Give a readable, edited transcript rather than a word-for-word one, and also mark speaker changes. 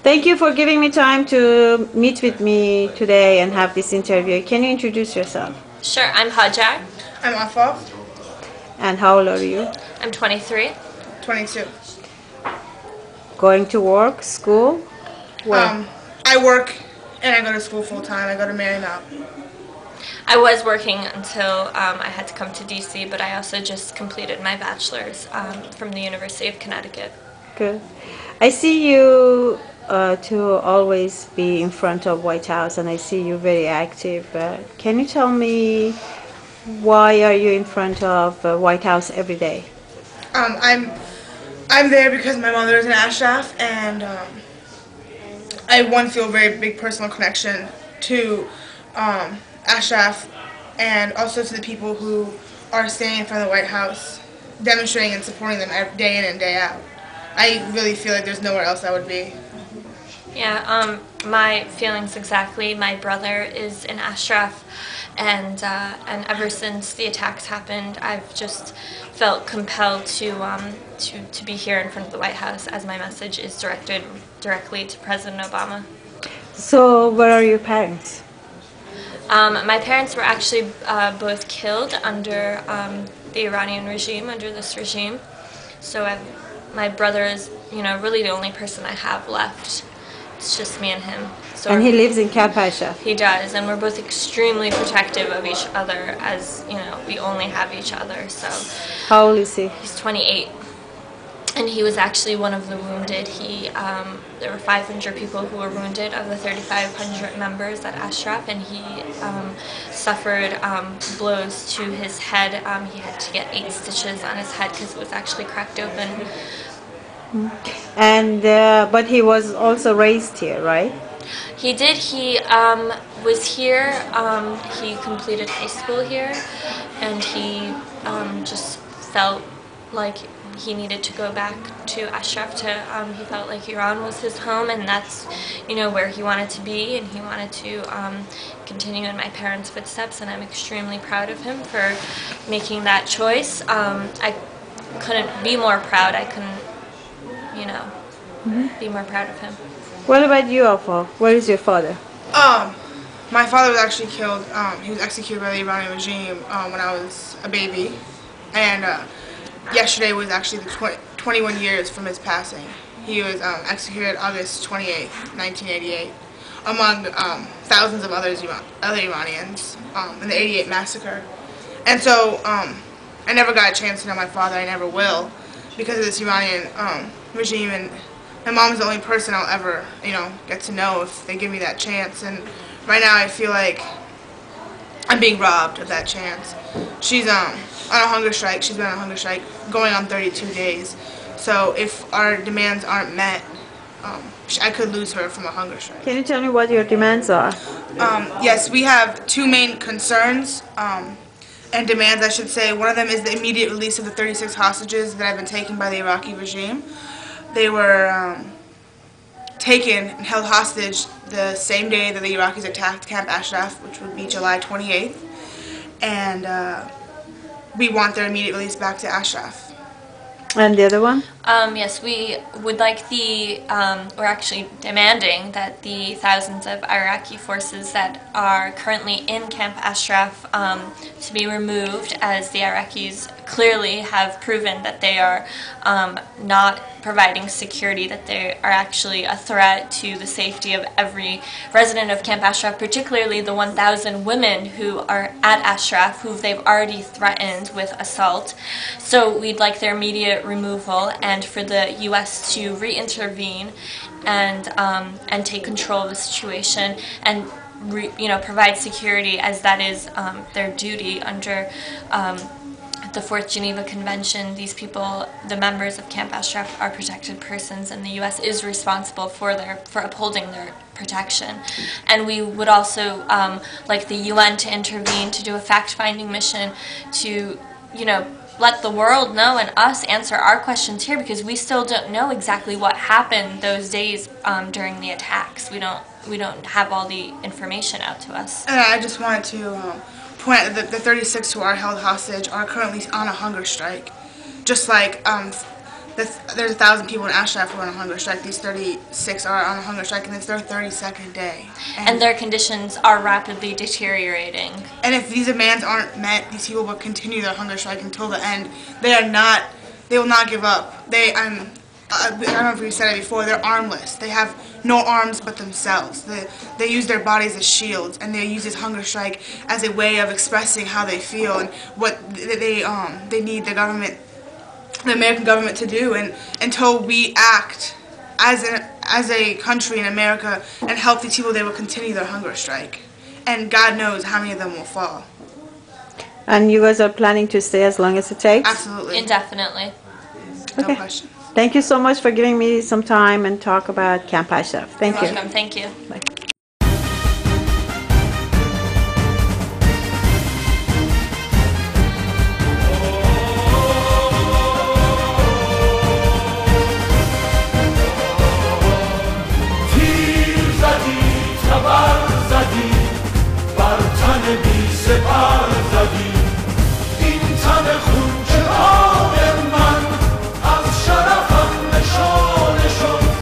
Speaker 1: Thank you for giving me time to meet with me today and have this interview. Can you introduce yourself?
Speaker 2: Sure, I'm Hajar.
Speaker 3: I'm Afagh.
Speaker 1: And how old are you?
Speaker 2: I'm 23.
Speaker 3: 22.
Speaker 1: Going to work, school? Where?
Speaker 3: I work and I go to school full time. I go to Marymount.
Speaker 2: I was working until I had to come to DC, but I also just completed my bachelor's from the University of Connecticut.
Speaker 1: Good. I see you to always be in front of White House, and I see you very active. Can you tell me why are you in front of White House every day?
Speaker 3: I'm there because my mother is in Ashraf, and I feel a very big personal connection to Ashraf, and also to the people who are standing in front of the White House, demonstrating and supporting them day in and day out. I really feel like there's nowhere else I would be.
Speaker 2: Yeah, my feelings exactly. My brother is in Ashraf, and ever since the attacks happened, I've just felt compelled to be here in front of the White House, as my message is directed directly to President Obama.
Speaker 1: So, where are your parents?
Speaker 2: My parents were actually both killed under the Iranian regime, under this regime. So my brother is, really the only person I have left. It's just me and him. So
Speaker 1: And he lives in Camp Ashraf.
Speaker 2: He does, and we're both extremely protective of each other, as we only have each other. So
Speaker 1: How old is he?
Speaker 2: he's 28, and he was actually one of the wounded. There were 500 people who were wounded of the 3,500 members at Ashraf, and he suffered blows to his head. He had to get 8 stitches on his head because it was actually cracked open.
Speaker 1: And but he was also raised here, right?
Speaker 2: He did. He was here. He completed high school here, and he just felt like he needed to go back to Ashraf. He felt like Iran was his home, and that's where he wanted to be, and he wanted to continue in my parents' footsteps. And I'm extremely proud of him for making that choice. I couldn't be more proud. I couldn't, be more proud of him.
Speaker 1: What about you, Afagh? Where is your father?
Speaker 3: My father was actually killed. He was executed by the Iranian regime when I was a baby, and yesterday was actually the 21 years from his passing. He was executed August 28th, 1988, among thousands of other Iranians in the '88 massacre. And so I never got a chance to know my father. I never will, because of this Iranian regime, and my mom's the only person I'll ever, get to know if they give me that chance. And right now I feel like I'm being robbed of that chance. She's on a hunger strike. She's been on a hunger strike going on 32 days. So if our demands aren't met, I could lose her from a hunger strike.
Speaker 1: Can you tell me what your demands are?
Speaker 3: Yes, we have 2 main concerns and demands, I should say. One of them is the immediate release of the 36 hostages that have been taken by the Iraqi regime. They were taken and held hostage the same day that the Iraqis attacked Camp Ashraf, which would be July 28th, and we want their immediate release back to Ashraf.
Speaker 1: And the other one?
Speaker 2: Yes, we would like we're actually demanding that the thousands of Iraqi forces that are currently in Camp Ashraf to be removed, as the Iraqis clearly have proven that they are not providing security, that they are actually a threat to the safety of every resident of Camp Ashraf, particularly the 1,000 women who are at Ashraf, who they've already threatened with assault. So we'd like their immediate removal, and for the U.S. to re-intervene and take control of the situation and provide security, as that is their duty under the 4th Geneva Convention. These people, the members of Camp Ashraf, are protected persons, and the U.S. is responsible for upholding their protection. And we would also like the UN to intervene, to do a fact-finding mission, to let the world know and us answer our questions here, because we still don't know exactly what happened those days during the attacks. We don't have all the information out to us.
Speaker 3: And I just wanted to point out that the 36 who are held hostage are currently on a hunger strike, just like there's 1,000 people in Ashraf who are on a hunger strike. These 36 are on a hunger strike, and it's their 32nd day.
Speaker 2: And their conditions are rapidly deteriorating.
Speaker 3: And if these demands aren't met, these people will continue their hunger strike until the end. They will not give up. I don't know if we said it before, they're armless. They have no arms but themselves. They use their bodies as shields, and they use this hunger strike as a way of expressing how they feel and what they need the American government to do. And until we act as a country in America and help these people, they will continue their hunger strike. And God knows how many of them will fall.
Speaker 1: And you guys are planning to stay as long as it takes?
Speaker 3: Absolutely.
Speaker 2: Indefinitely.
Speaker 3: No
Speaker 1: Okay.
Speaker 3: question.
Speaker 1: Thank you so much for giving me some time and talk about Camp Ashraf. Thank you.
Speaker 2: Welcome. Thank you.
Speaker 1: Bye.